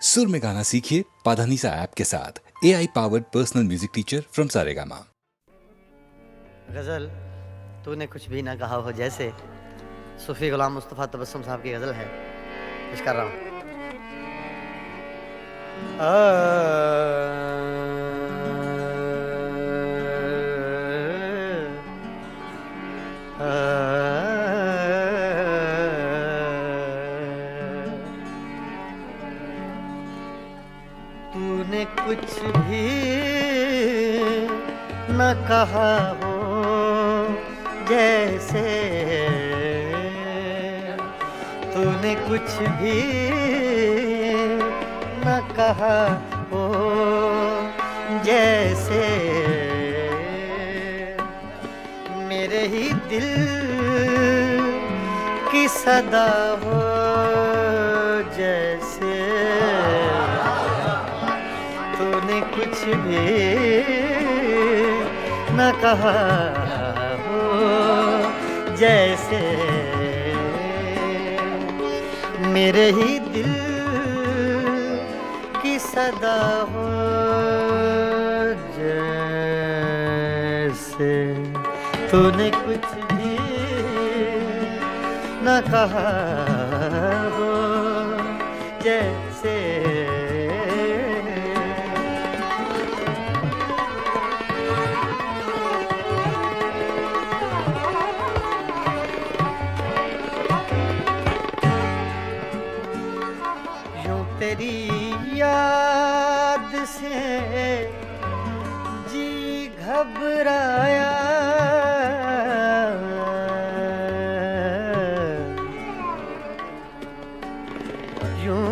सुर में गाना सीखिए पाधानीसा ऐप के साथ। AI powered personal music teacher from Saregama. गज़ल तूने कुछ भी ना कहा हो जैसे सूफी गुलाम मुस्तफ़ा तबस्सुम साहब की गज़ल है, पेश कर रहा हूँ। तूने कुछ भी न कहा हो जैसे, तूने कुछ भी न कहा हो जैसे, मेरे ही दिल की सदा हो जैसे, तूने कुछ भी न कहा हो जैसे, मेरे ही दिल की सदा हो जैसे, तूने कुछ भी न कहा हो जैसे। तेरी याद से जी घबराया, यूं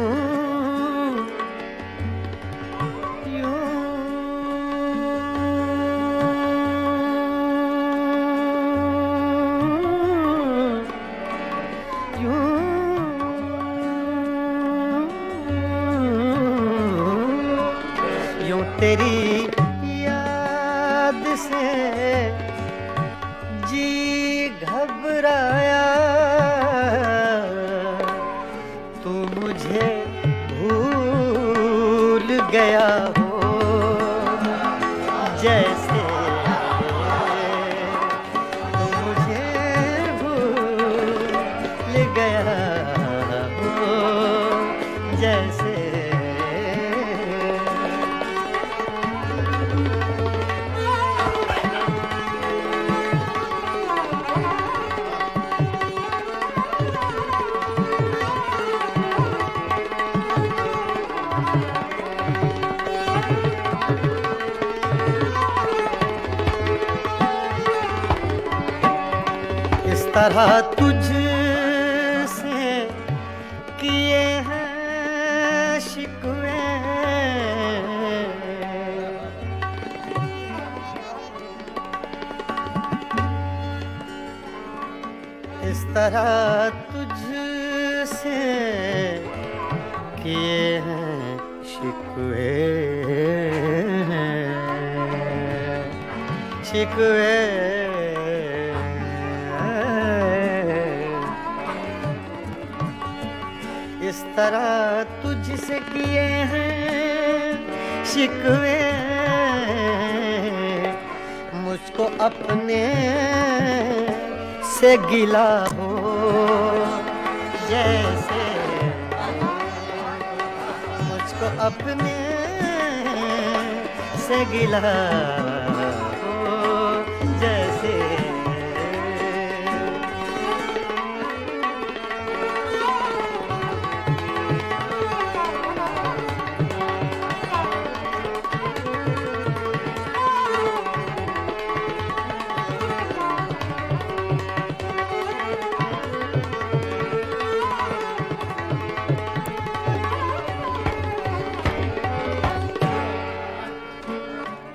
यूं यूं तेरी याद से जी घबराया, तू मुझे भूल गया हो जैसे, तू मुझे भूल गया हो जैसे। इस तरह तुझसे किए हैं शिकवे, इस तरह तुझसे किए हैं शिकवे, शिकवे, इस तरह तुझसे किए हैं शिकवे, मुझको अपने से गिला हो जैसे, मुझको अपने से गिला हो जैसे।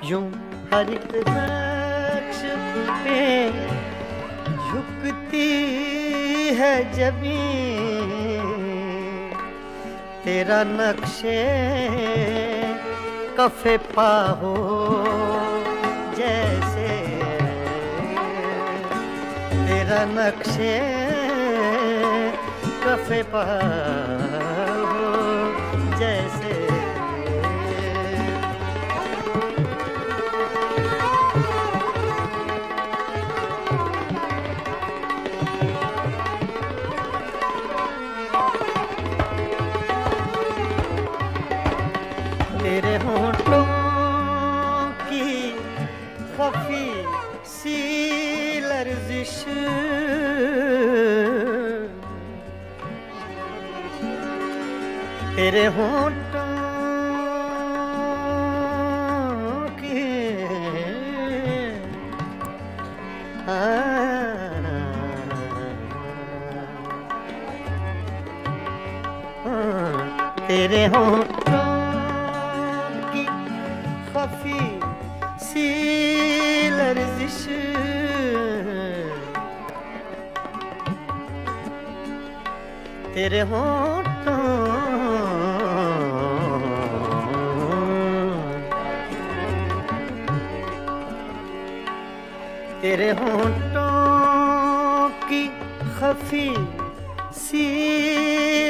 यूं हर एक नक्श पे झुकती है जमीन, तेरा नक्शे कफे पा हो जैसे, तेरा नक्शे कफे पा हो जैसे तेरे होंठों की खफी सी लर्जिश तेरे होंठों की तेरे होंठों की खफी सी लर्जिश तेरे होंठों तेरे होंठों की खफी सी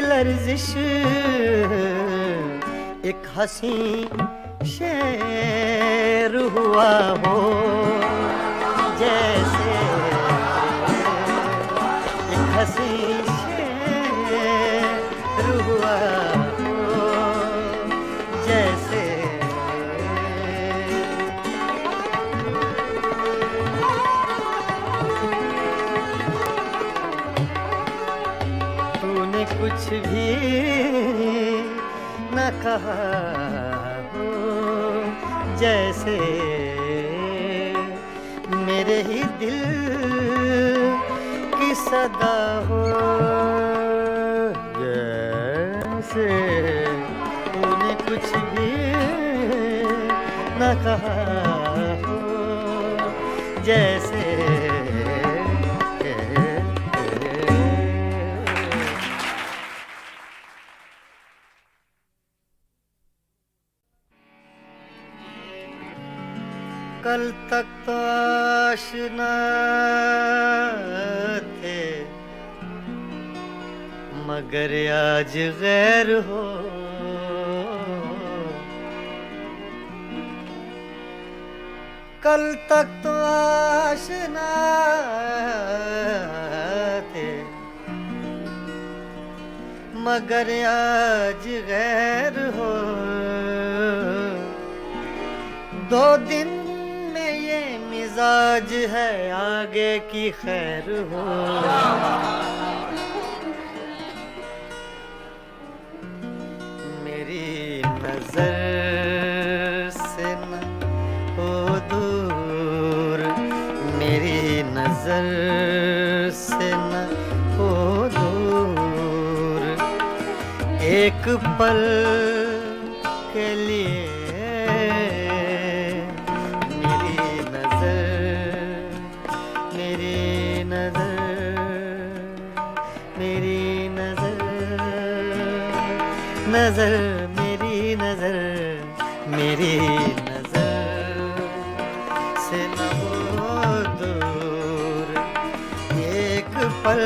लर्जिश एक हंसी शेर हुआ हो जैसे एक हंसी शेर हुआ हो जैसे तूने कुछ भी न कहा हो जैसे मेरे ही दिल की सदा हो जैसे तूने कुछ भी न कहा हो जैसे कल तक तो आशना थे मगर आज गैर हो कल तक तो आशना थे मगर आज गैर हो दो दिन मिजाज है आगे की खैर हो मेरी नजर से न हो दूर मेरी नजर से न हो दूर एक पल के लिए नजर मेरी नजर से न हो दूर एक पल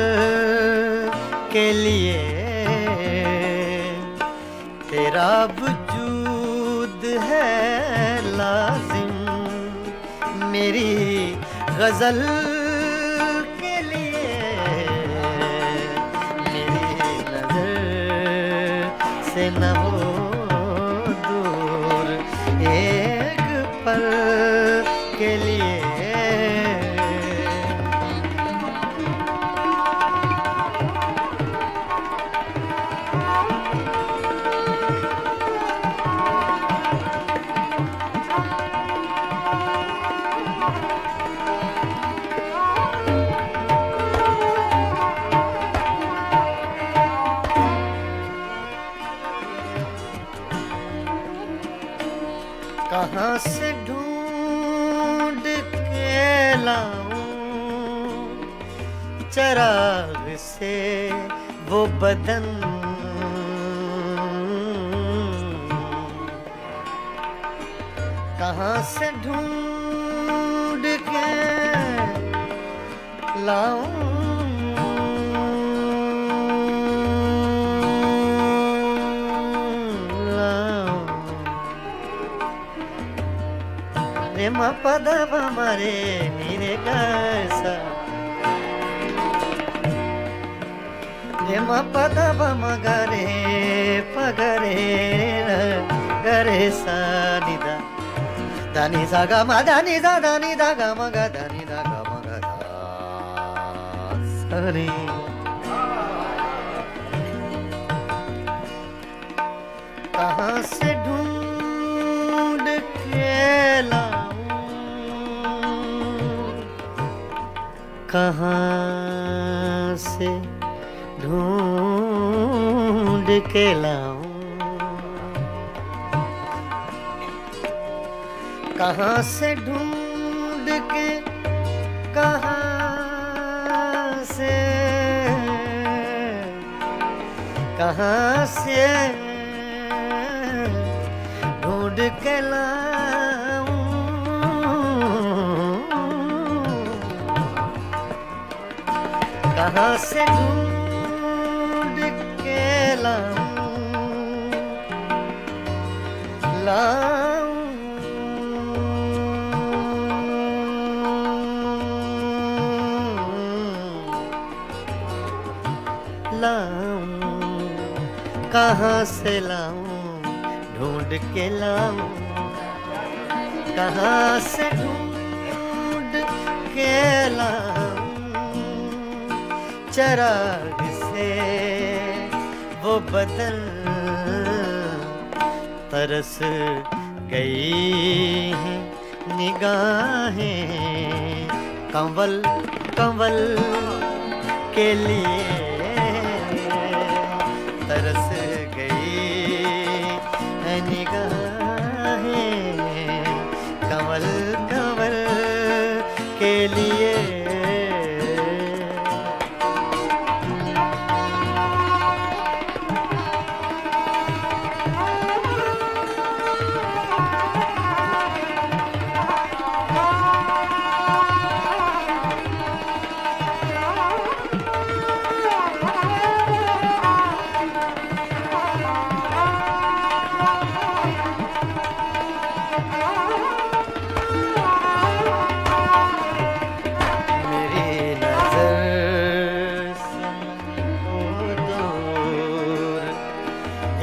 के लिए तेरा वजूद है लाजिम मेरी गजल के लिए मेरी नजर से न हो दूर एक पल के लिए कहाँ से ढूंढ के लाऊं चराग से वो बदन कहाँ से ढूंढ के लाऊं रे म पद प म रे नि रे ग सा रे म पद प म ग रे प ग रे ग रे सा नि दा दा नि सा ग म दा नि दा दा नि दा ग म ग दा नि दा ग म ग दा सा रे कहाँ से ढूंढ के लाऊं कहाँ से ढूंढ के लाऊं कहाँ से ढूंढ के कहाँ से ढूंढ के लाऊं कहाँ से ढूंढ के लाऊं कहाँ से लाऊं ढूंढ के लाऊं कहाँ से ढूंढ के लाऊं चराग से वो बदन तरस गई हैं निगाहें कंवल कंवल के लिए तरस गई है निगाहें कंवल कंवल के लिए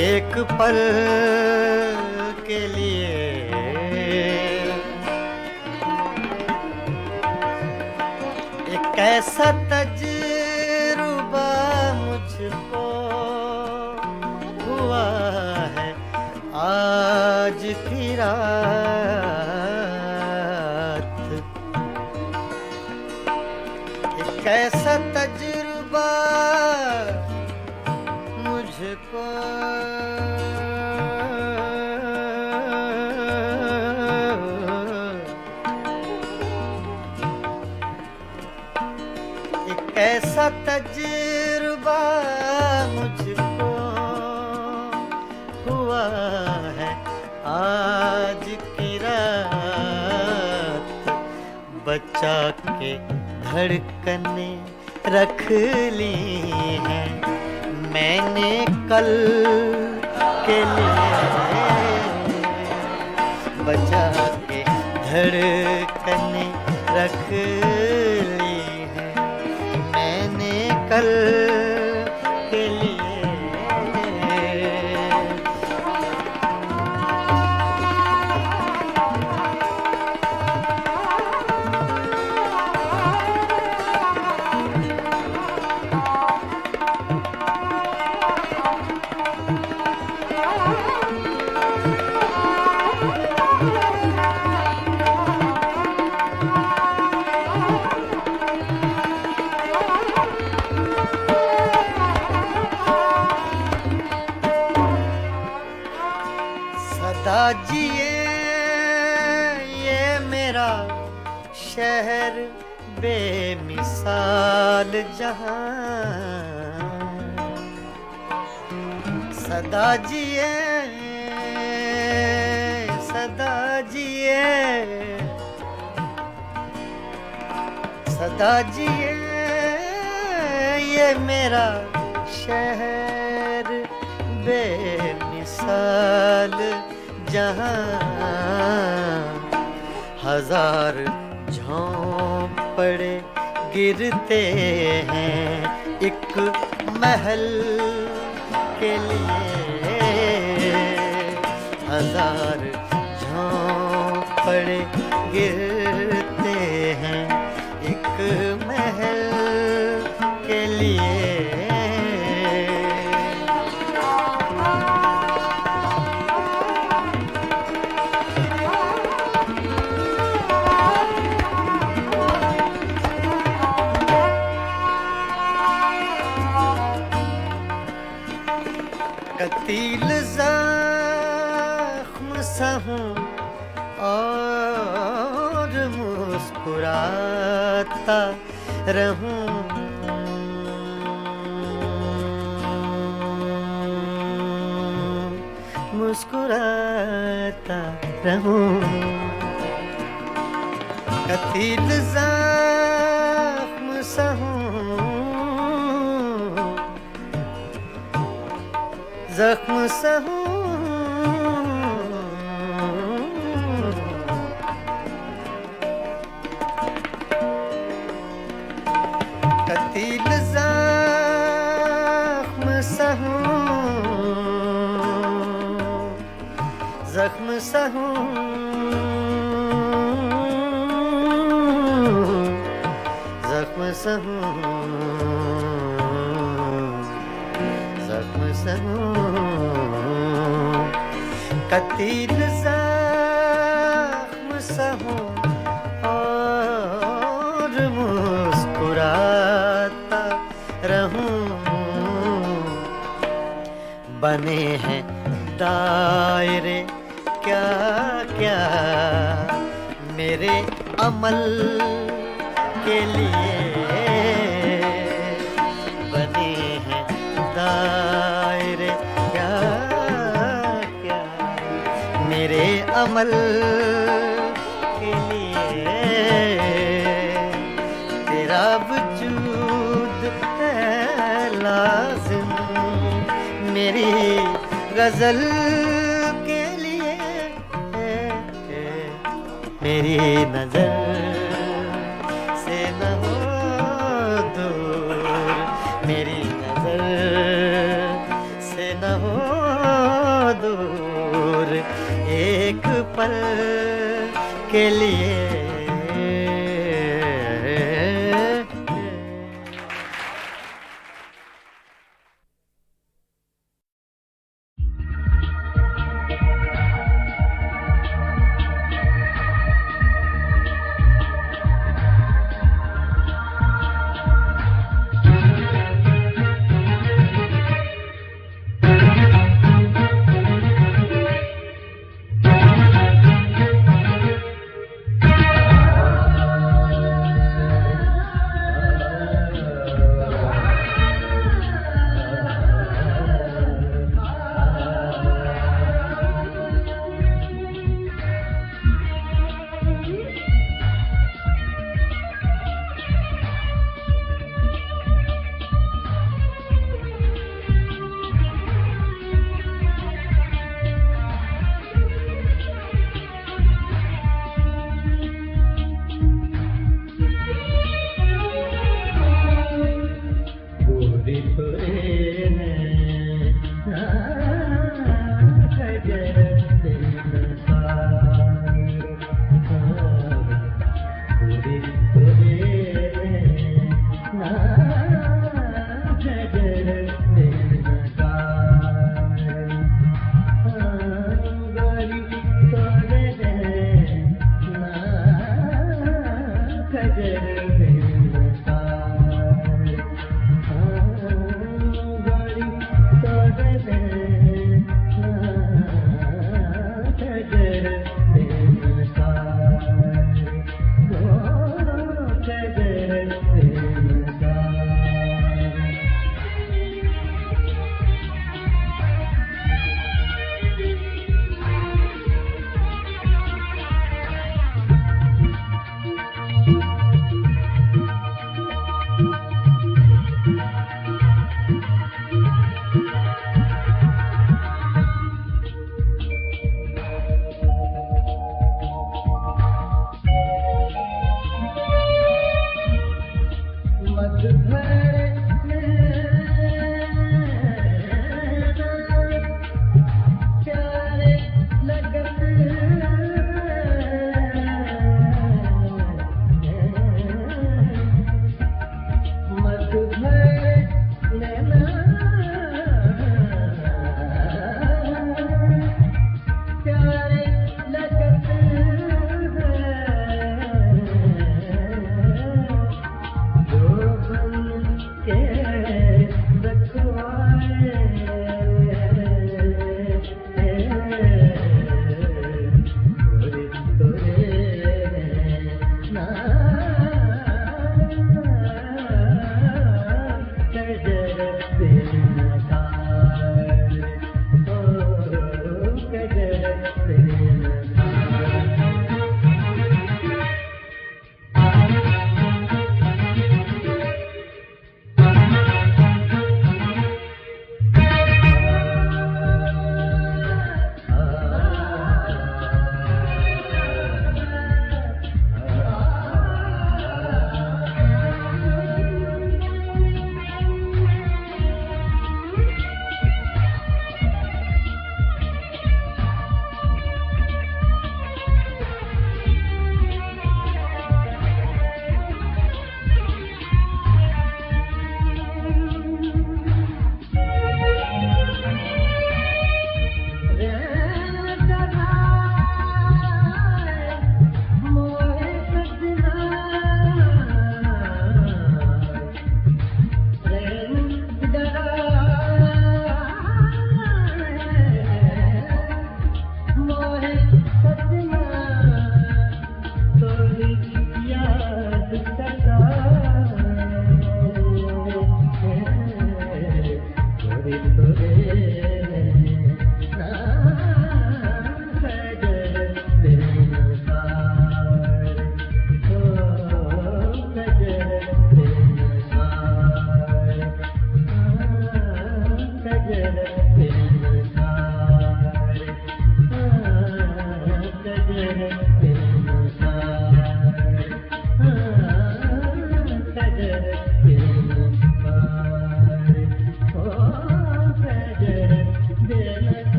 एक पल के लिए एक ऐसा तजुर्बा मुझको हुआ है आज की रात एक ऐसा तजुर्बा मुझको एक ऐसा तजुर्बा मुझको हुआ है आज की रात बचा के धड़कने रख ली हैं मैंने कल के लिए बचा के धड़कने रख ली हैं मैंने कल के लिए सदा जिए ये मेरा शहर बेमिसाल जहां सदा जिए सदा जिए सदा जिए ये मेरा शहर बेमिसाल जहां हजार झोंपड़े गिरते हैं एक महल के लिए, हजार झोंपड़े गिरते हैं एक महल के लिए। कतील ज़ख्म सा हूँ और मुस्कुराता रहूं, मुस्कुराता रहूं। कतील ज़ख्म सा हूँ, ज़ख्म सा हूँ, कतील ज़ख्म सा हूँ, ज़ख्म सा हूँ, ज़ख्म सा हूँ, ज़ख्म सा हूँ। कतील ज़ख्म सा हूँ और मुस्कुराता रहूं। बने हैं दायरे क्या क्या मेरे अमल के लिए, बने हैं दायरे क्या क्या मेरे अमल के लिए। तेरा वजूद है लाज़िम मेरी गज़ल के लिए, मेरी नज़र से न हो दूर, मेरी नज़र से न हो दूर एक पल के लिए।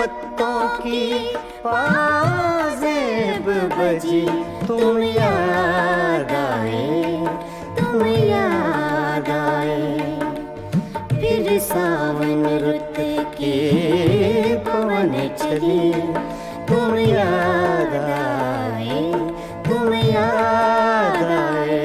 पत्तों की पाजेब बजी, तुम याद आए, तुम याद आए। फिर सावन रुत के पवन चले, तुम याद आए, तुम याद आए।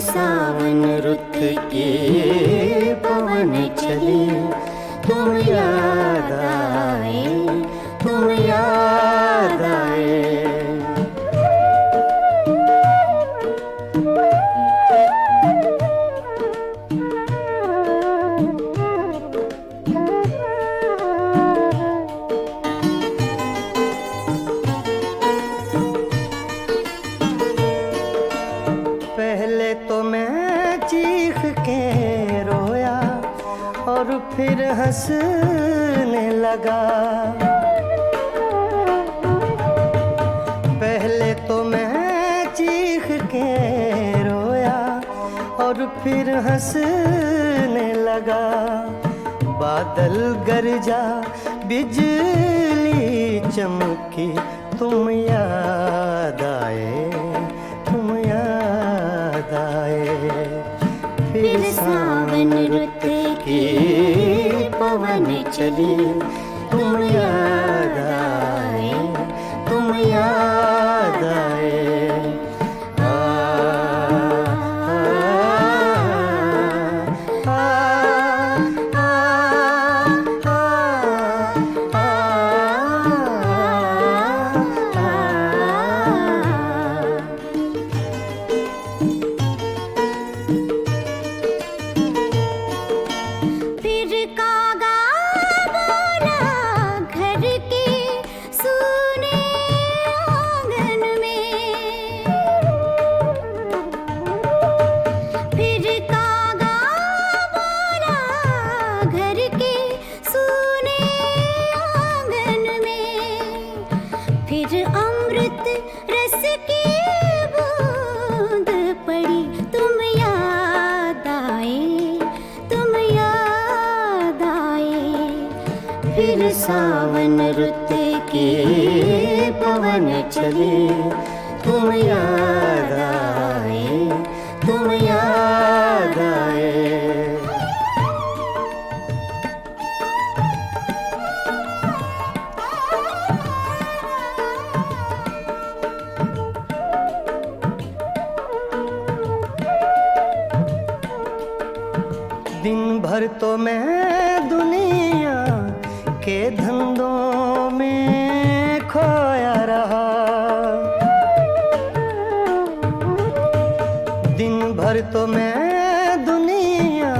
सावन रुत के पवन चले, तुम याद आए, तुम याद आए। पहले तो मैं चीख के रोया और फिर हंसने लगा। पहले तो मैं चीख के रोया और फिर हंसने लगा। बादल गरजा, बिजली चमकी, तुम याद आए, तुम याद आए। फिर सावन रुत के पवन चले, तुम याद आए, तुम याद आए। फिर सावन रुत के पवन चले, तुम याद आए, तुम याद आए। दिन भर तो मैं दुनिया के धंधों में खोया रहा। दिन भर तो मैं दुनिया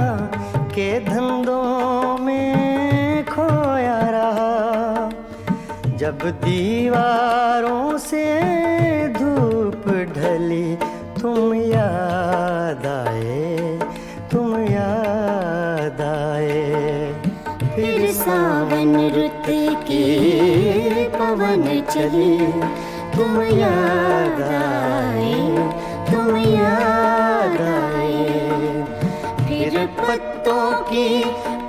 के धंधों में खोया रहा। जब दीवारों से धूप ढली, तुम याद आए, तुम याद आए। फिर सावन रुत के पवन चले, तुम याद आए, तुम याद आए। फिर पत्तों की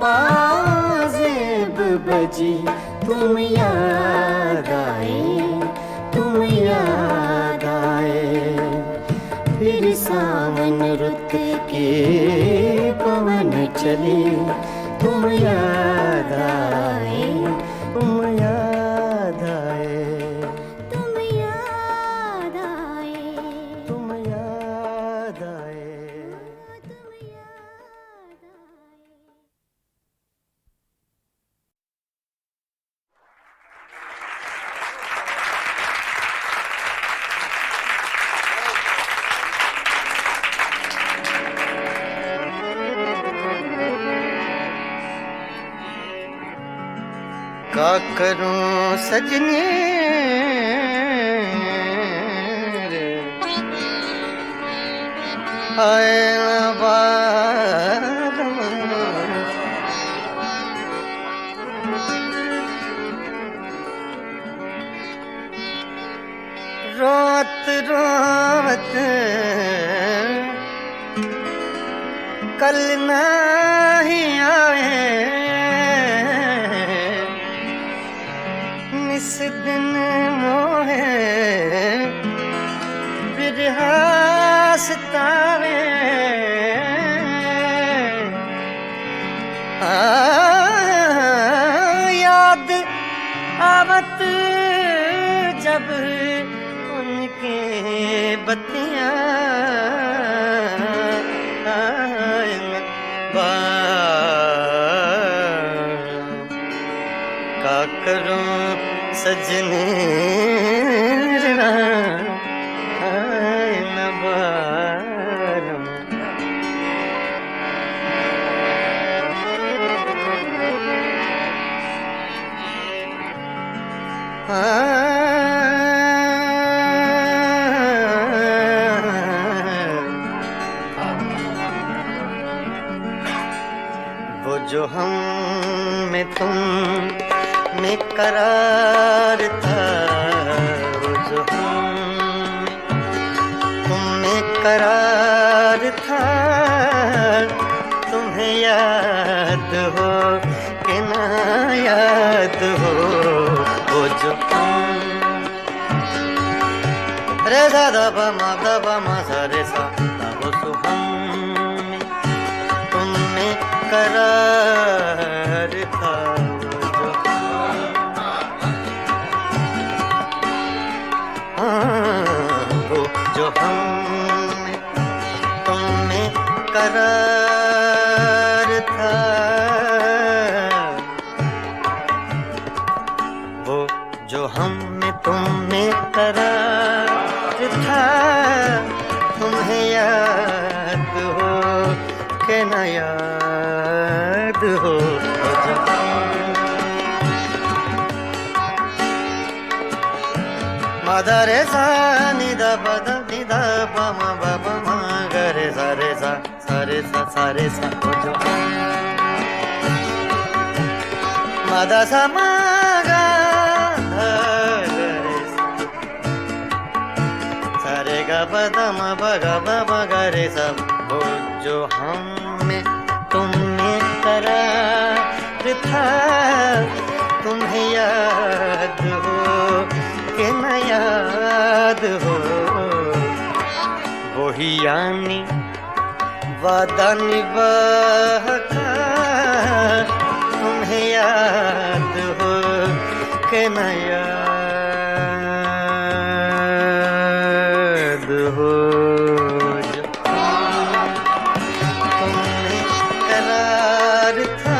पाजेब बजी, तुम याद आए, तुम याद आए। फिर सावन रुत के पवन चले, तुम याद आए, तुम याद आए, तुम याद आए, तुम याद करूं सजनी रे आए ना बारम रोत रोत कल नहीं आए निस दिन मोहे बिरहा सतावे याद आवत जब उनके बतियां का करूं सजने न बारम वो जो हम में तुम में करार था वो जो हम तुम में करार था तुम्हें याद हो कि ना याद हो वो जो हम रे सा दा मा सा रे सा वो जो हम तुम में करार था वो जो हम तुम्हें करार था वो जो हम तुम्हें करार था तुम्हें याद हो के न याद हो वो जो मदा रे सा नि दा प द नि दा प म ब प म ग रे सा रे सा सा रे सा सा रे सा वो जो मदा सा म ग ध रे सा रे ग प द म प ग प म ग रे सा वो जो हम में तुम्हें करार था तुम्हें याद हो के न याद हो वही यानी वादा निभाका तुम्हें याद हो के न याद हो जो तुम्हें करार था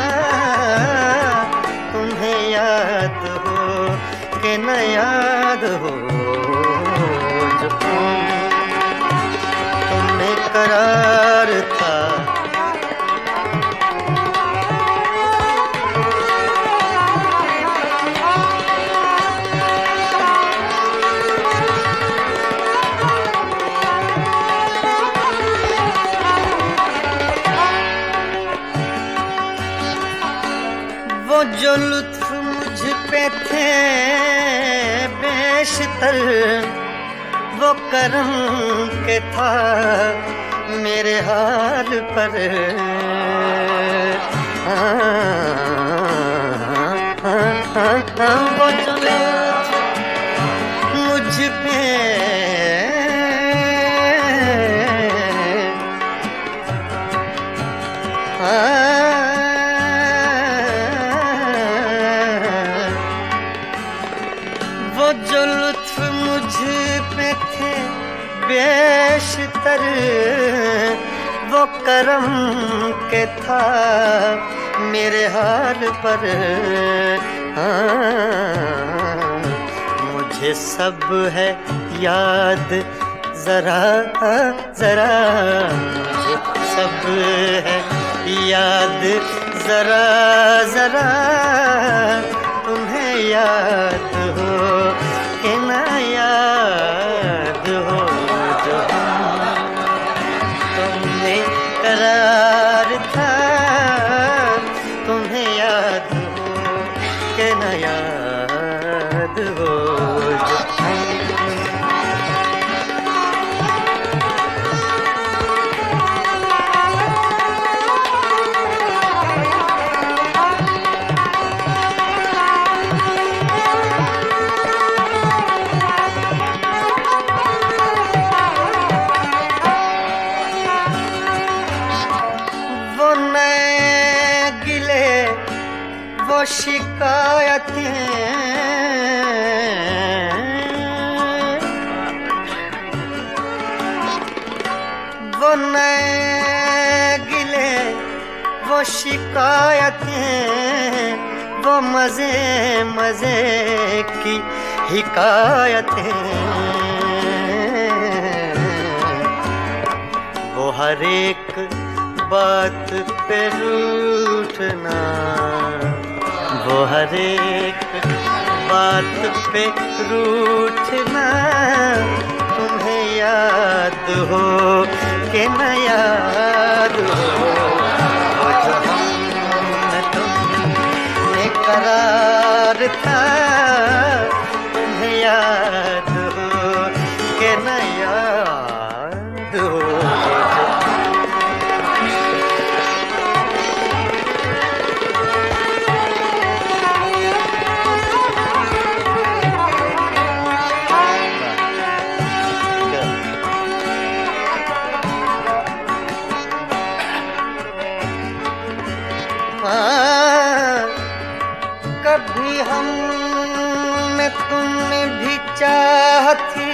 तुम्हें याद हो के न याद हो जो तुम्हें करार था वो जो लुत्फ मुझ पे थे बेशतर वो करम के था मेरे हाल पर वो जो लुत्फ मुझ पे वो जो लुत्फ मुझ पे थे बेशतर वो करम के था मेरे हाल पर मुझे सब है याद जरा जरा मुझे सब है याद जरा जरा तुम्हें याद हो कि न याद हो जो तुमने करार था, तुम्हें याद हो कि न याद हो जो वो शिकायतें, वो नए गिले, वो शिकायतें, वो मजे मजे की हिकायतें, वो हर एक बात पे रूठना, वो हर एक बात पे रूठना, तुम्हें याद हो कि न याद हो वो जो हमने तुमने करार था, तुम्हें याद हो कि न याद हो कभी हम में तुमने भी चाहती,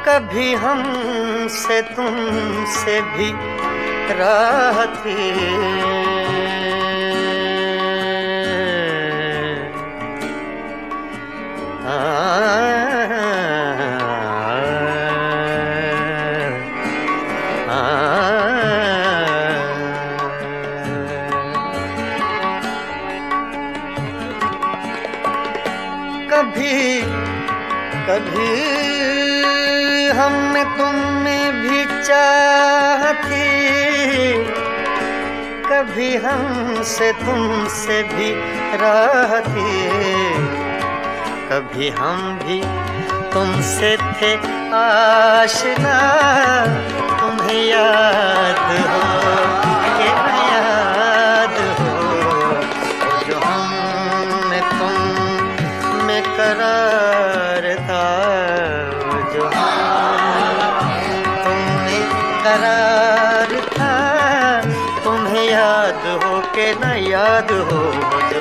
कभी हमसे तुमसे भी राहती, कभी कभी हमने तुमने भी चाहती, कभी हमसे तुमसे भी राहती, कभी हम भी तुमसे थे आशना, तुम्हें याद हो कि न याद हो जो हमने तुम में करार था, जो तुमने करार था, तुम्हें याद हो कि न याद हो जो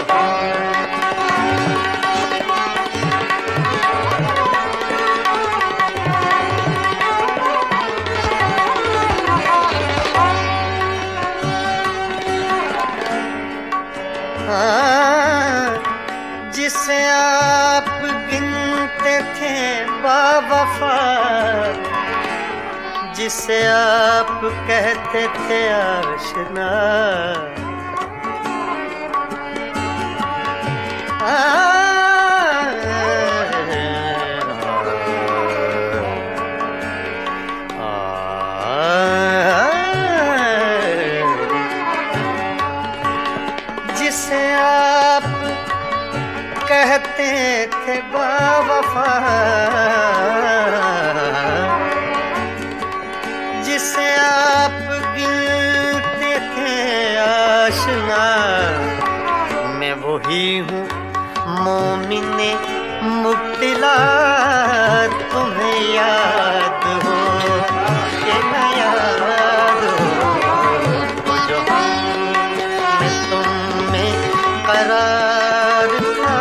जिसे आप गिनते थे बावफा, जिसे आप कहते थे आशना, जिसे आप कहते थे बावफा, जिसे आप गिनते थे आशना, मैं वही हूँ मोमिने मुब्तिला, तुम्हें याद हो कि न याद हो जो मैं तुम में करार था,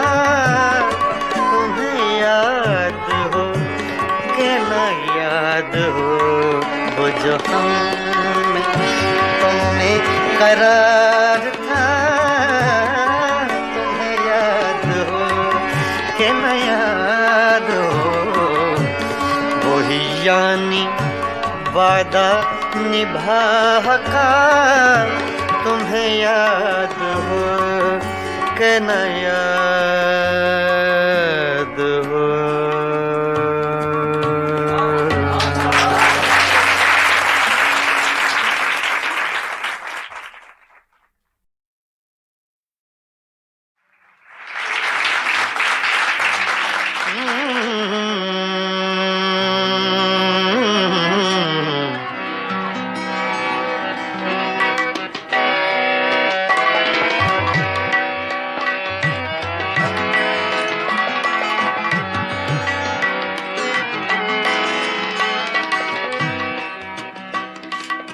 तुम्हें याद हो कि न याद हो वो जो हमें तुमने करार था, तुम्हें याद हो कि न याद हो वही यानी वादा निभा का, तुम्हें याद हो हो के न याद हो।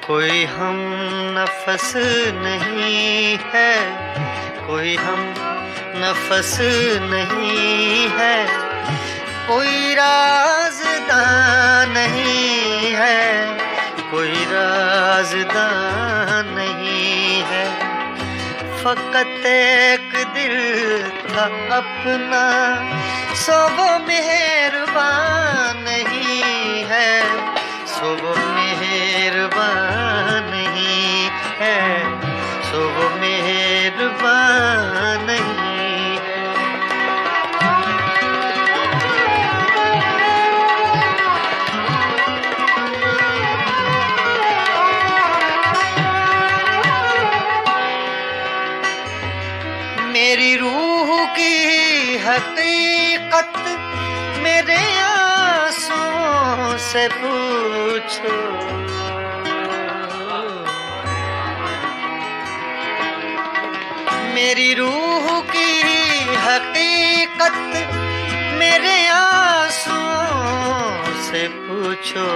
कोई हम नफस नहीं है, कोई हम नफस नहीं है, कोई राज़दां नहीं है, कोई राज़दां नहीं है। फ़कत एक दिल था अपना, सो वो मेहरबान नहीं है, सो वो मेहरबान नहीं है, सो वो मेहरबान नहीं है। मेरी रूह की हकीकत मेरे आंसुओं से पूछो, मेरी रूह की हकीकत मेरे आंसुओं से पूछो,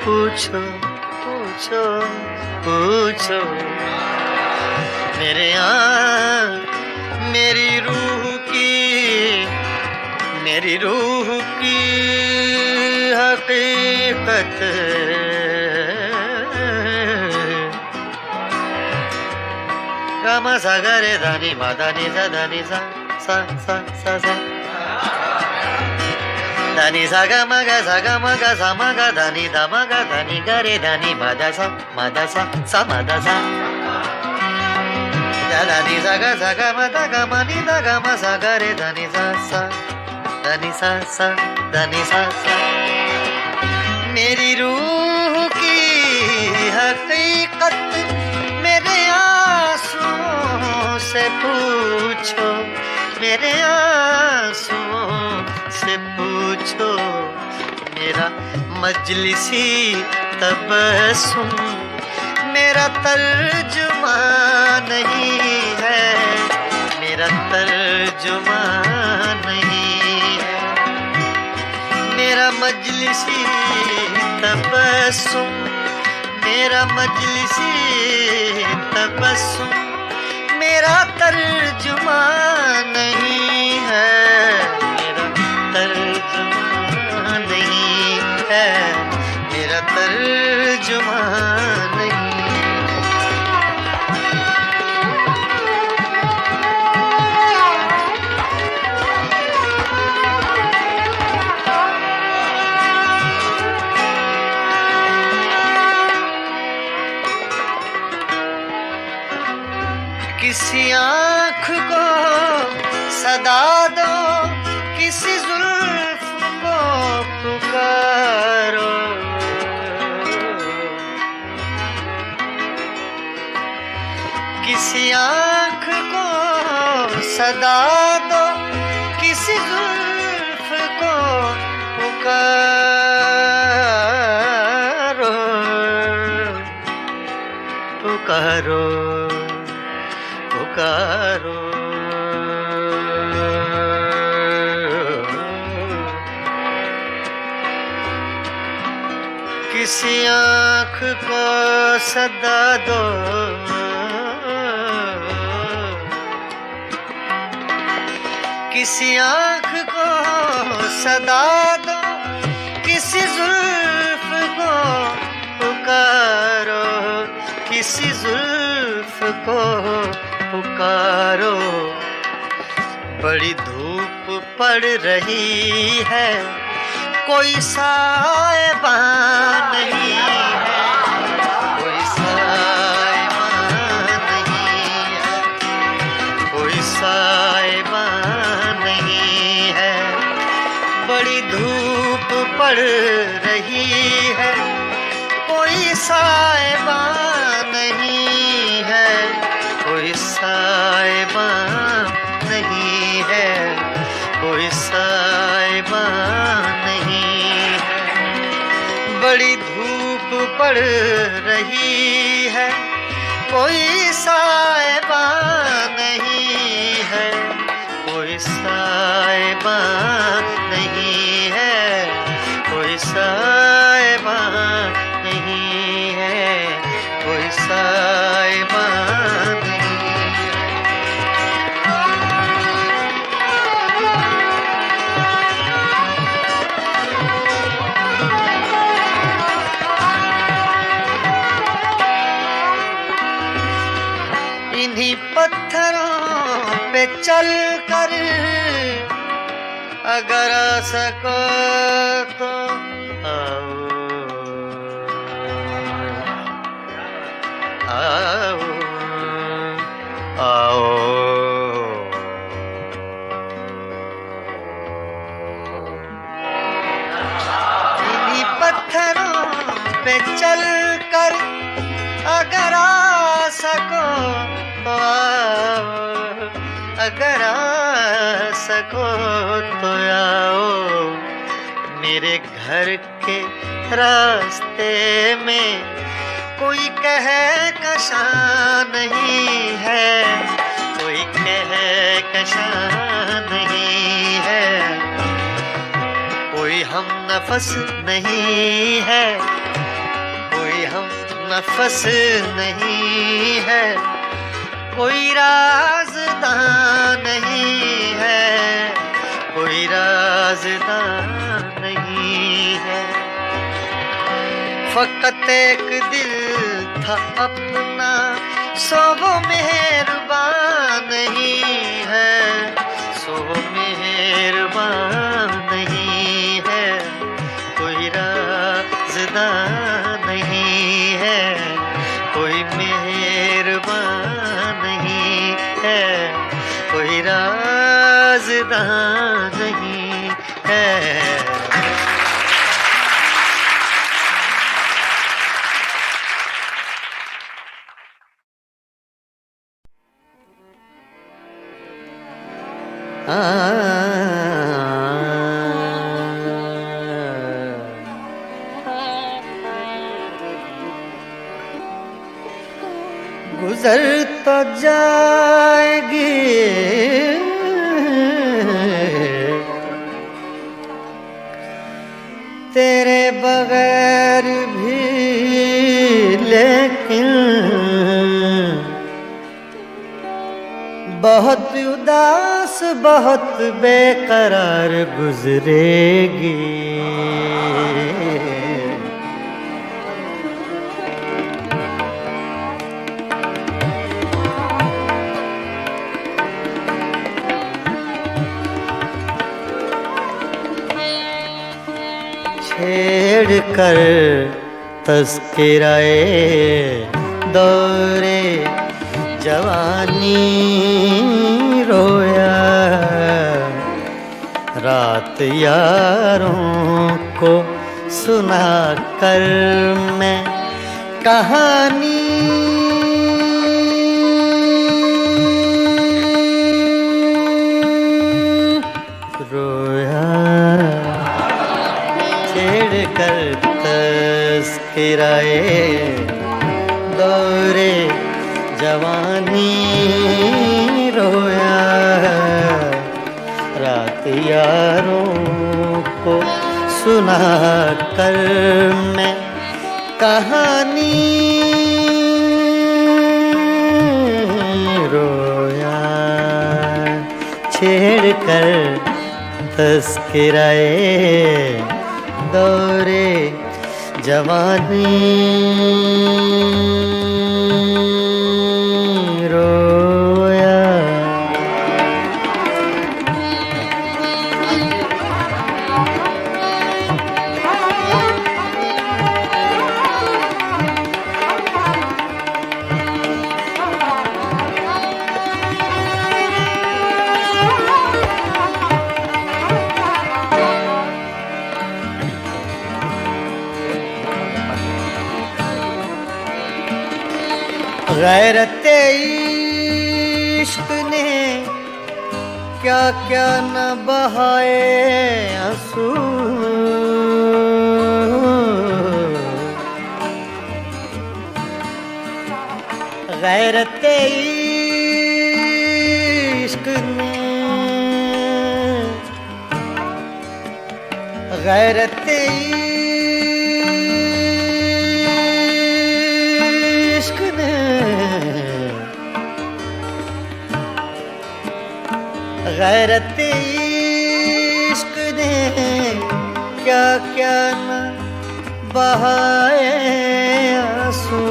पूछो पूछो पूछो। मेरी रूह की हकीकत गामा सा गा रे धा नि मा धा नि सा धा नि सा सा सा सा सा धा नि सा गा मा गा सा गा मा गा सा मा गा धा नि गा रे धा नि मा धा सा मा धा सा सा मा धा सा धा नि सा गा मा धा गा मा नि धा गा मा सा गा रे धा नि सा सा धा नि सा सा धा नि सा सा। मेरी रूह की हकीकत मेरे आंसुओं से पूछो, मेरे आंसुओं से पूछो। मेरा मजलिसी तबस्सुम मेरा तर्जुमा नहीं है, मेरा तर्जुमा नहीं है। मेरा मजलिसी तबस्सुम मेरा मजलिसी तबस्सुम मेरा तर्जुमा नहीं है, मेरा तर्जुमा नहीं है, मेरा तर्जुमा नहीं। किसी आँख को सदा दो, किसी जुल्फ को पुकारो, किसी आँख को सदा दो, किसी जुल्फ को पुकारो, पुकारो पुकारो। किसी आँख को सदा दो, किसी आँख को सदा दो, किसी जुल्फ को पुकारो, किसी जुल्फ को पुकारो। बड़ी धूप पड़ रही है, कोई साएबान नहीं है, कोई साएबान साहिबा नहीं है, बड़ी धूप पड़ रही है, कोई साहिबा नहीं है, कोई साहिबा नहीं है, कोई साहिबा नहीं है, बड़ी धूप पड़ रही है, कोई साहिबा नहीं है, कोई साहिबा नहीं है, कोई साहिबा नहीं है, कोई साहिबा नहीं है। इन्हीं पत्थरों पे चल कर अगर आ सको तो आओ, आओ, आओ। इन्हीं पत्थरों पे चल कर अगर आ सको तो आओ, अगर आ सको तो आओ, मेरे घर के रास्ते में कोई कहकशां नहीं है, कोई कहकशां नहीं है, कोई हम नफस नहीं है, कोई हम नफस नहीं है, कोई राज़दां नहीं है, कोई राज़दां नहीं है। फ़कत एक दिल था अपना, सो वो मेहरबान नहीं है, सो वो मेहरबान नहीं है, कोई राज़दां नहीं है, कोई मेहरबान नहीं है, कोई राज़दां नहीं है। गुजर तो जाएगी तेरे बगैर भी, लेकिन बहुत उदास बहुत बेकरार गुजरेगी। छेड़ कर तज़किराए दौरे जवानी रोया, रात यारों को सुना कर मैं कहानी रोया। छेड़ कर तज़किराए दौरे जवानी रोया, रात यारों को सुना कर मैं कहानी रोया। छेड़ कर तज़किराए दौरे जवानी रोया। गैरते इश्क ने क्या क्या न बहाए आंसू, गैरते इश्क ने, गैरते इश्क ने, गैरते इश्क ने क्या क्या न बहाए आंसू।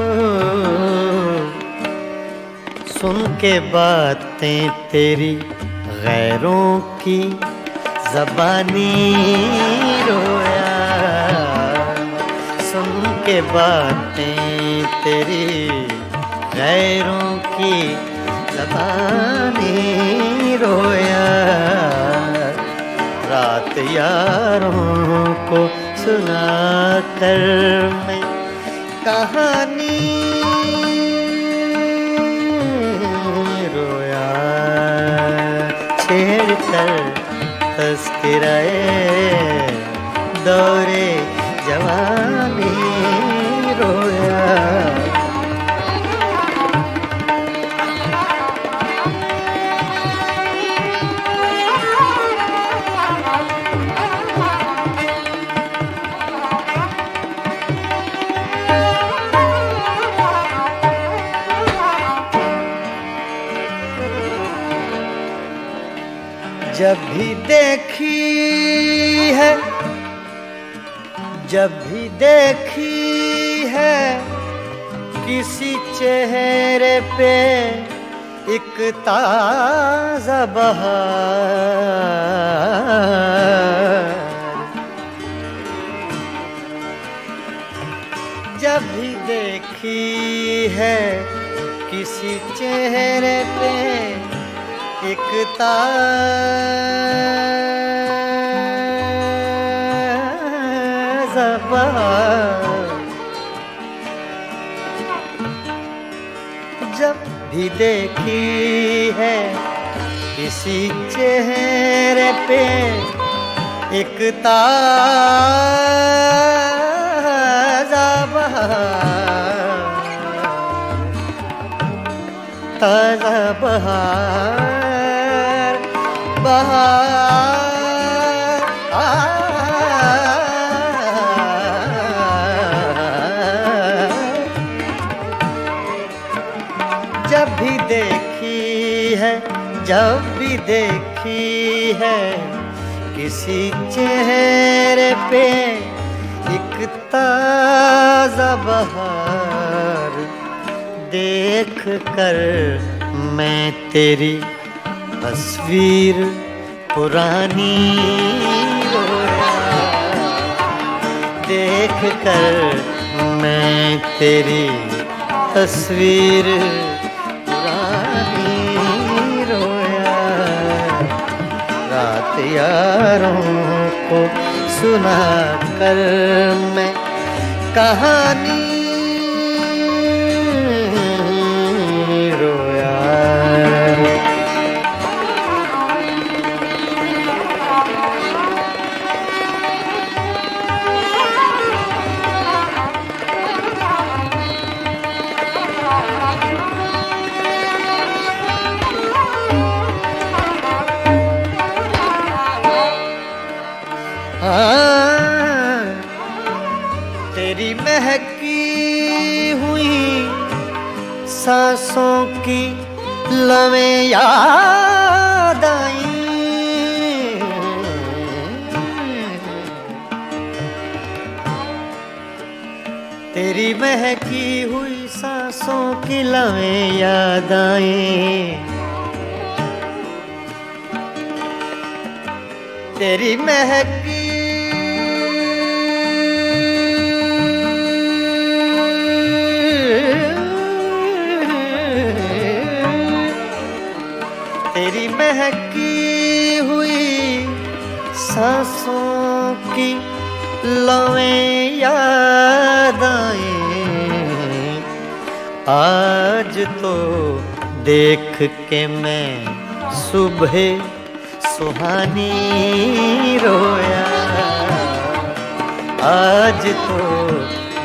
सुन के बातें तेरी गैरों की ज़बानी रोया, सुन के बातें तेरी गैरों की ज़बानी रोया। रात यारों को सुना कर मैं कहानी रोया, छेड़ कर तस्कराए दौरे जवानी रोया। जब भी देखी है, जब भी देखी है किसी चेहरे पे एक ताज़ा बहार, जब भी देखी है किसी चेहरे पे एक ताज़ा बहार, जब भी देखी है किसी चेहरे पे एक ताज़ा बहार, ताज़ा बहार, बहार जब भी देखी है, जब भी देखी है किसी चेहरे पे एक ताज़ा बहार, देख कर मैं तेरी तस्वीर पुरानी रोया, देख कर मैं तेरी तस्वीर पुरानी रोया। रात यारों को सुना कर मैं कहानी रोया। तेरी महकी हुई सांसों की लवें याद आई, तेरी महकी हुई सांसों की लवें याद आई, तेरी महकी तेरी महकी हुई सांसों की लवें याद आए, आज तो देख के मैं सुबह सुहानी रोया, आज तो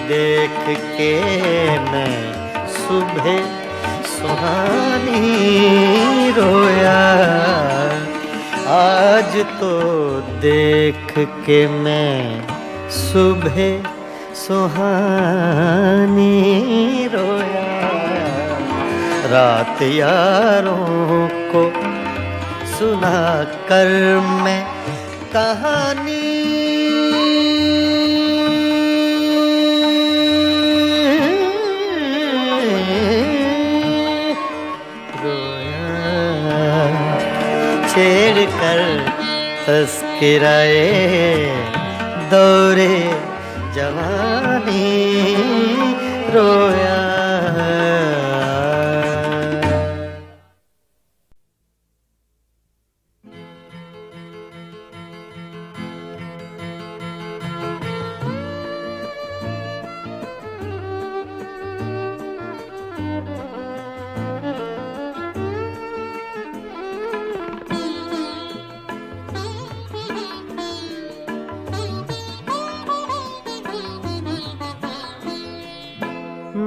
देख के मैं सुबह सुहानी रोया, आज तो देख के मैं सुबह सुहानी रोया। रात यारों को सुना कर मैं कहानी छेड़ कर तस्किराए दौरे जवानी रोया।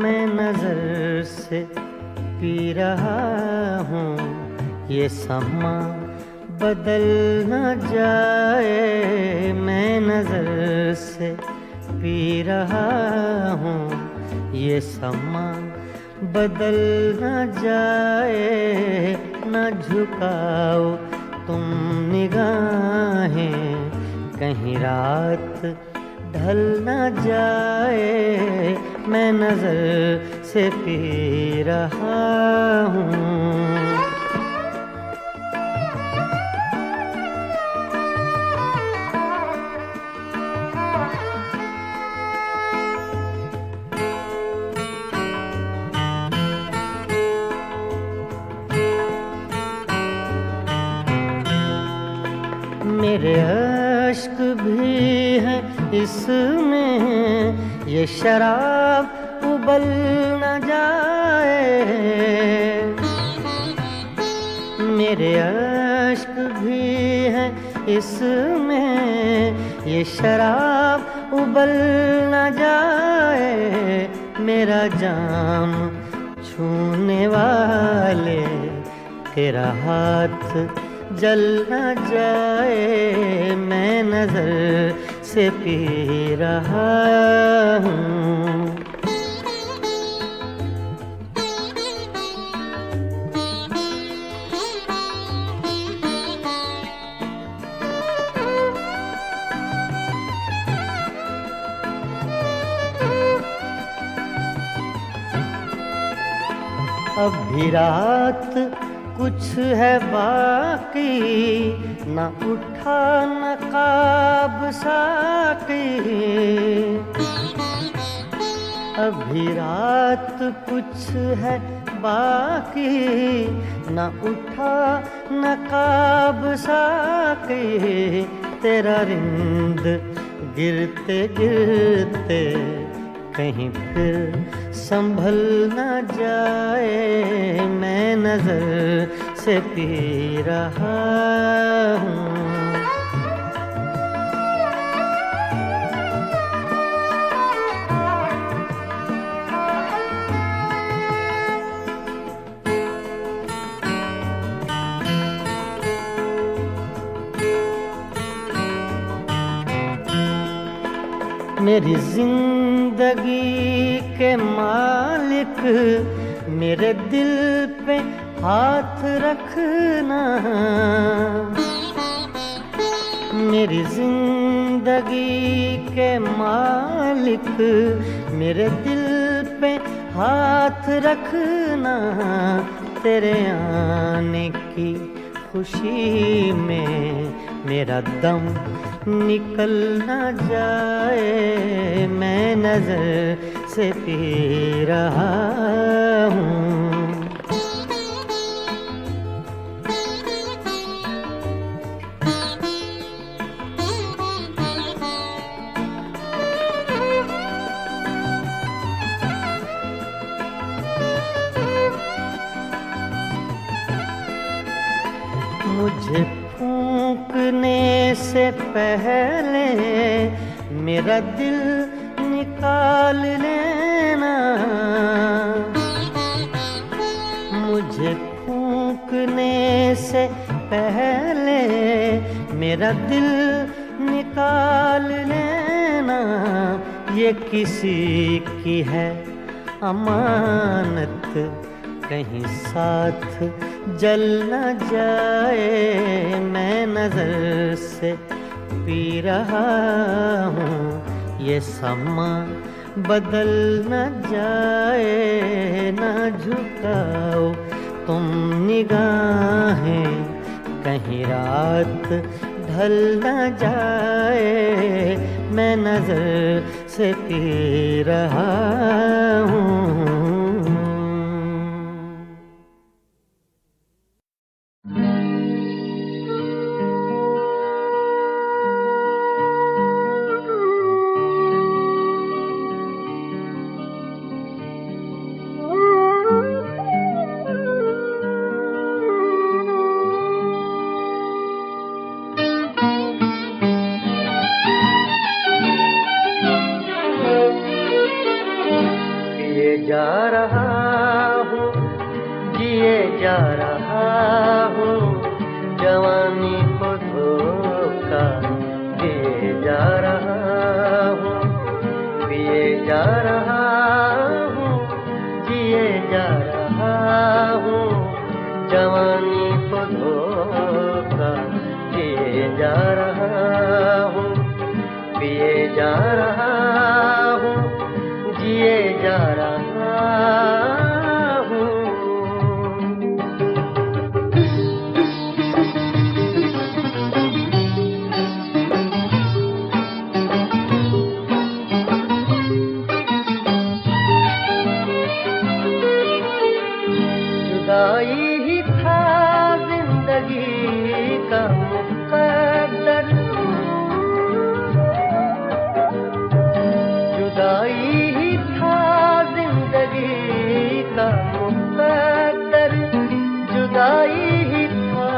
मैं नजर से पी रहा हूँ ये समा बदल न जाए, मैं नजर से पी रहा हूँ ये समा बदल न जाए। न झुकाओ तुम निगाहें कहीं रात ढल न जाए, मैं नजर से पी रहा हूँ। मेरे अश्क भी हैं इसमें, ये शराब उबल न जाए, मेरे अश्क भी हैं इसमें, ये शराब उबल न जाए। मेरा जाम छूने वाले तेरा हाथ जल न जाए, मैं नजर से पी रहा हूँ। अब भी रात कुछ है बाकी, न उठा नकाब साकी। अभी रात कुछ है बाकी, न उठा नकाब साकी। तेरा रिंद गिरते गिरते कहीं फिर संभल न जाए, मैं नजर से पी रहा हूँ। मेरी जिंदगी के मालिक मेरे दिल पे हाथ रखना, मेरी जिंदगी के मालिक मेरे दिल पे हाथ रखना। तेरे आने की खुशी में मेरा दम निकल न जाए, मैं नजर से पी रहा हूँ। मुझे फूंकने से पहले मेरा दिल निकाल लेना, मुझे फूंकने से पहले मेरा दिल निकाल लेना, ये किसी की है अमानत, कहीं साथ जल न जाए। मैं नजर से पी रहा हूँ, ये समा बदल न जाए। न झुकाओ तुम निगाहें, कहीं रात ढल न जाए। मैं नजर से पी रहा हूँ। जा रहा हूँ, जिए जा रहा हूँ, जवानी को धोखा दिए जा रहा हूँ। पिए जा रहा हूँ, जिए जा रहा हूँ, जवानी को धोखा दिए जा रहा हूँ। पिए जा रहा हूँ, जिए जा रहा हूँ। जुदाई ही था जिंदगी का मुकद्दर, जुदाई ही था जिंदगी का मुकद्दर, जुदाई ही था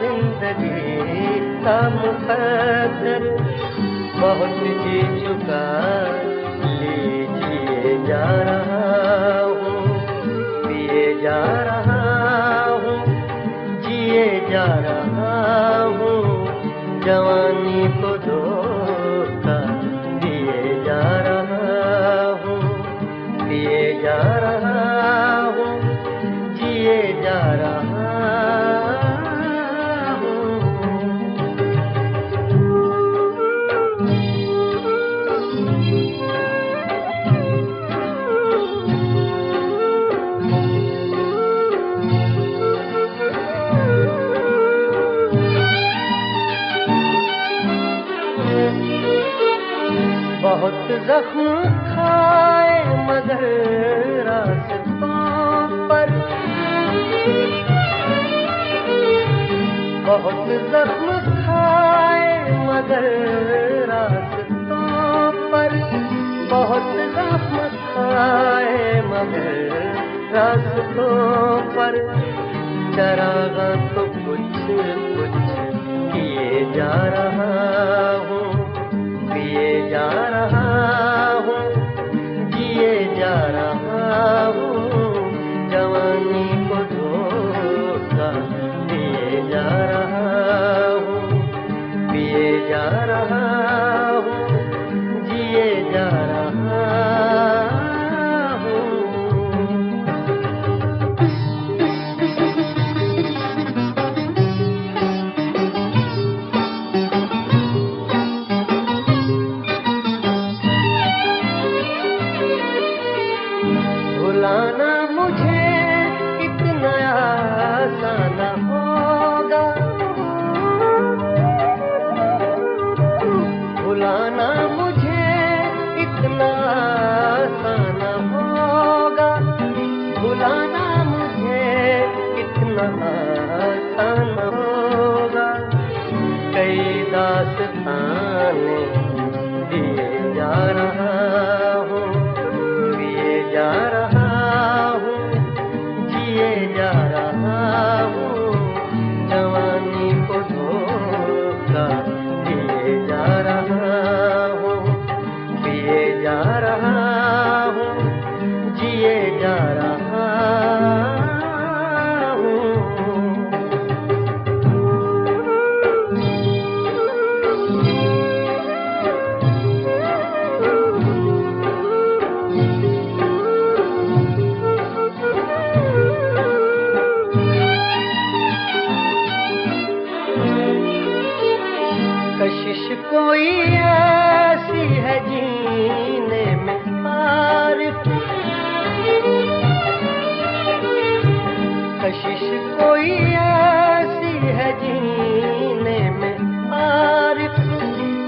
जिंदगी का मुकद्दर। बहुत जी चुका लीजिए जा रहा हूँ, पिए जा रहा हूँ, जिए जा रहा हूँ, जवानी को धोखा दिए जा रहा हूँ। पिए जा रहा हूँ, जिए जा रहा हूँ। बहुत जख्म खाए मगर रास्तों पर, बहुत जख्म खाए मगर रास्तों पर, बहुत जख्म खाए मगर रास्तों पर। चरागा तो कुछ कुछ किए जा रहा हूँ, पिए जा रहा हूँ, जिए जा रहा हूँ, जवानी को धोखा दिए जा रहा हूँ। पिए जा रहा हूँ, जिए जा रहा हूँ। भुलाना मुझे इतना आसान होगा, भुलाना मुझे इतना आसान होगा, भुलाना मुझे इतना आसान होगा। कई दास्ताने दिए जा रहा हूँ, पिए जा रहा हूँ, जिए जा रहा हूँ, जवानी को कोई ऐसी है जीने में आरिफ, कशिश कोई ऐसी है जीने में आरिफ,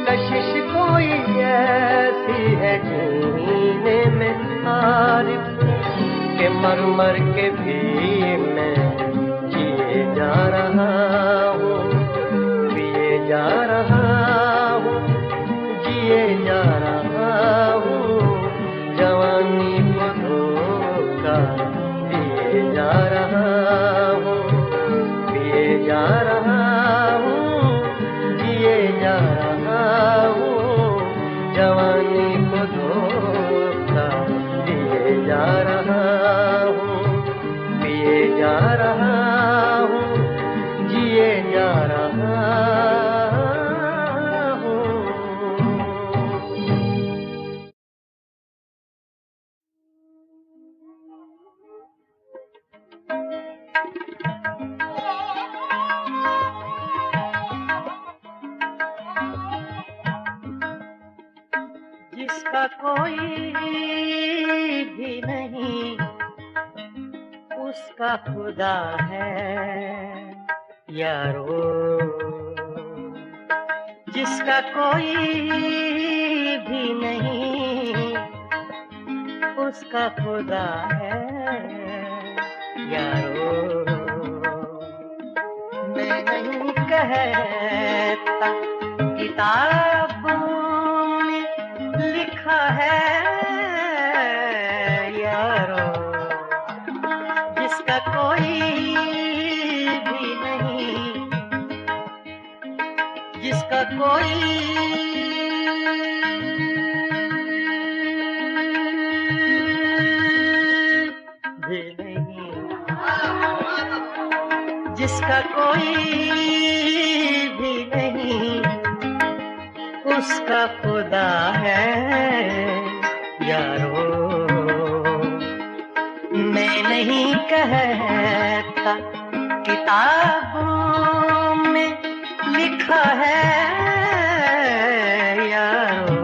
कशिश कोई ऐसी है जीने में आरिफ, के मर मर के भी मैं जिए जा रहा हूँ, पिए जा रहा हूँ, जिए जा रहा हूँ, जवानी को धोखा दिए जा रहा हूँ, पिए जा रहा हूँ, जिए जा रहा हूँ, जवानी को धोखा दिए जा रहा हूँ, पिए जा रहा हूँ, जिए जा रहा हूँ। जिसका कोई भी नहीं उसका खुदा है यारो, जिसका कोई भी नहीं उसका खुदा है यारो। मैं नहीं कहता किताबों में लिखा है यारो, जिसका कोई भी नहीं, जिसका कोई भी नहीं, जिसका कोई भी नहीं उसका खुदा है यारो। मैं नहीं कहता किताबों में लिखा है यारो,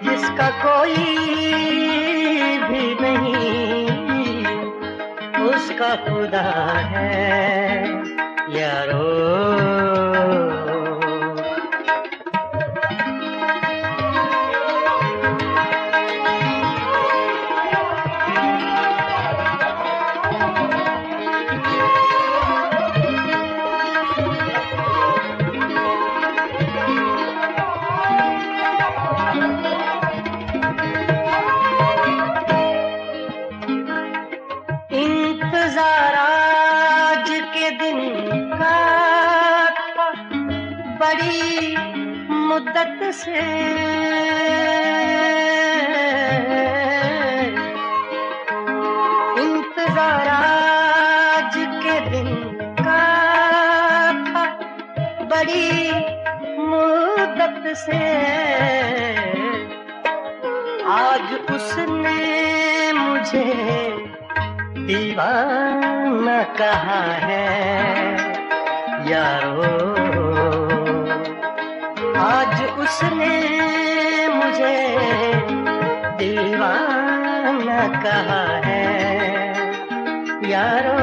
जिसका कोई भी नहीं उसका खुदा है यारो। इंतजार आज के दिन का था बड़ी मुद्दत से, इंतजार आज के दिन का था बड़ी मुद्दत से, आज उसने मुझे दीवाना कहा है यारो। आज उसने मुझे दीवाना कहा है यारो।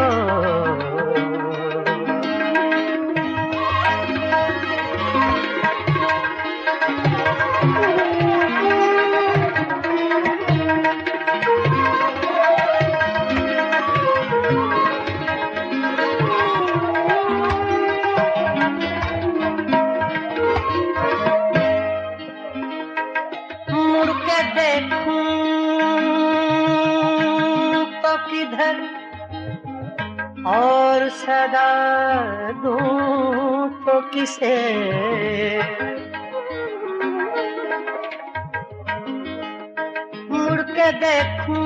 किधर और सदा दूं तो किसे, मुड़ के देखूं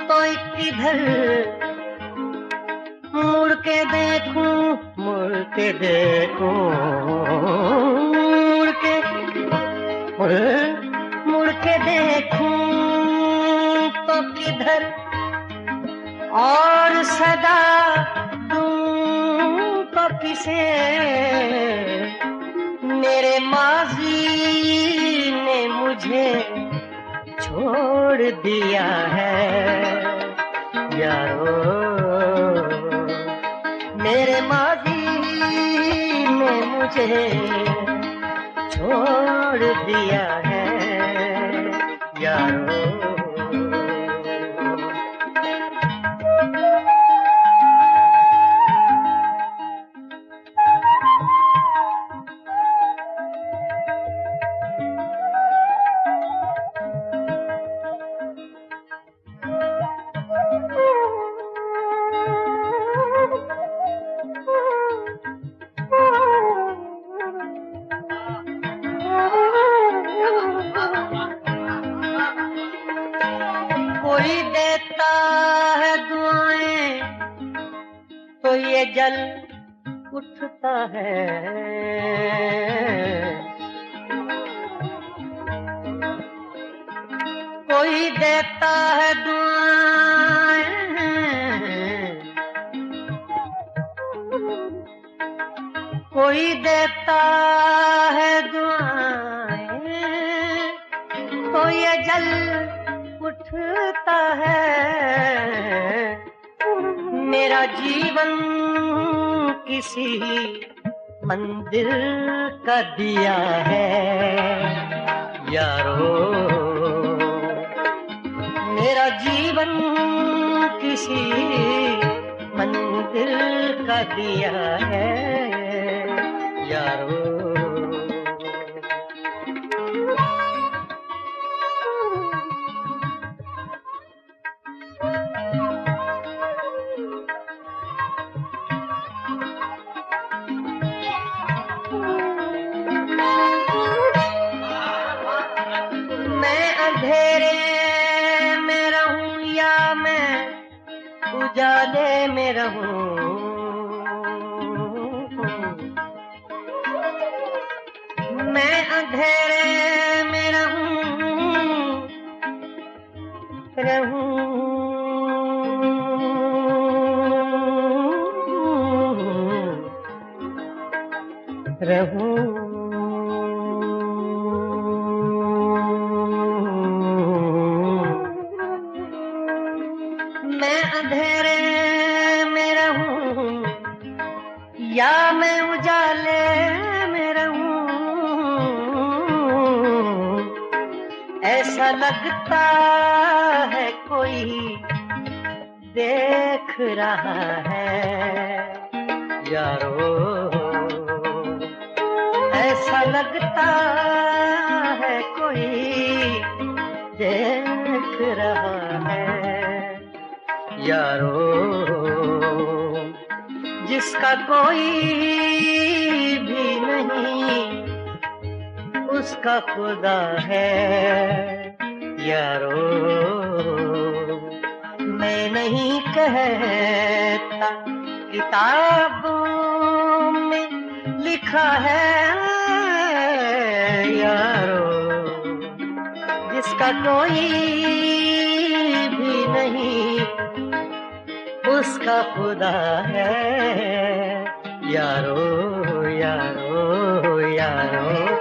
तो किधर, मुड़ के देखूं, मुड़ के देखूं, मुड़ के देखूं तो किधर और सदा दूं तो किसे, मेरे माजी ने मुझे छोड़ दिया है यारो, मेरे माजी ने मुझे छोड़ दिया है यारो। कोई देता है दुआएं तो ये जल उठता है, कोई देता है दुआएं, कोई देता है दुआएं तो ये जल उठता है। मेरा जीवन किसी मंदिर का दिया है यारो, मेरा जीवन किसी मंदिर का दिया है यारो। मैं अंधेरे में रहूं या मैं उजाले में रहूं, मैं अंधेरे में रहूं मैं अंधेरे में रहूं या मैं उजाले में रहूं, ऐसा लगता है कोई देख रहा है यारो, ऐसा लगता है कोई देख रहा है यारो। जिसका कोई भी नहीं उसका खुदा है यारो। मैं नहीं कहता किताबों में लिखा है यारो, जिसका कोई भी नहीं उसका खुदा है यारो यारो यारो।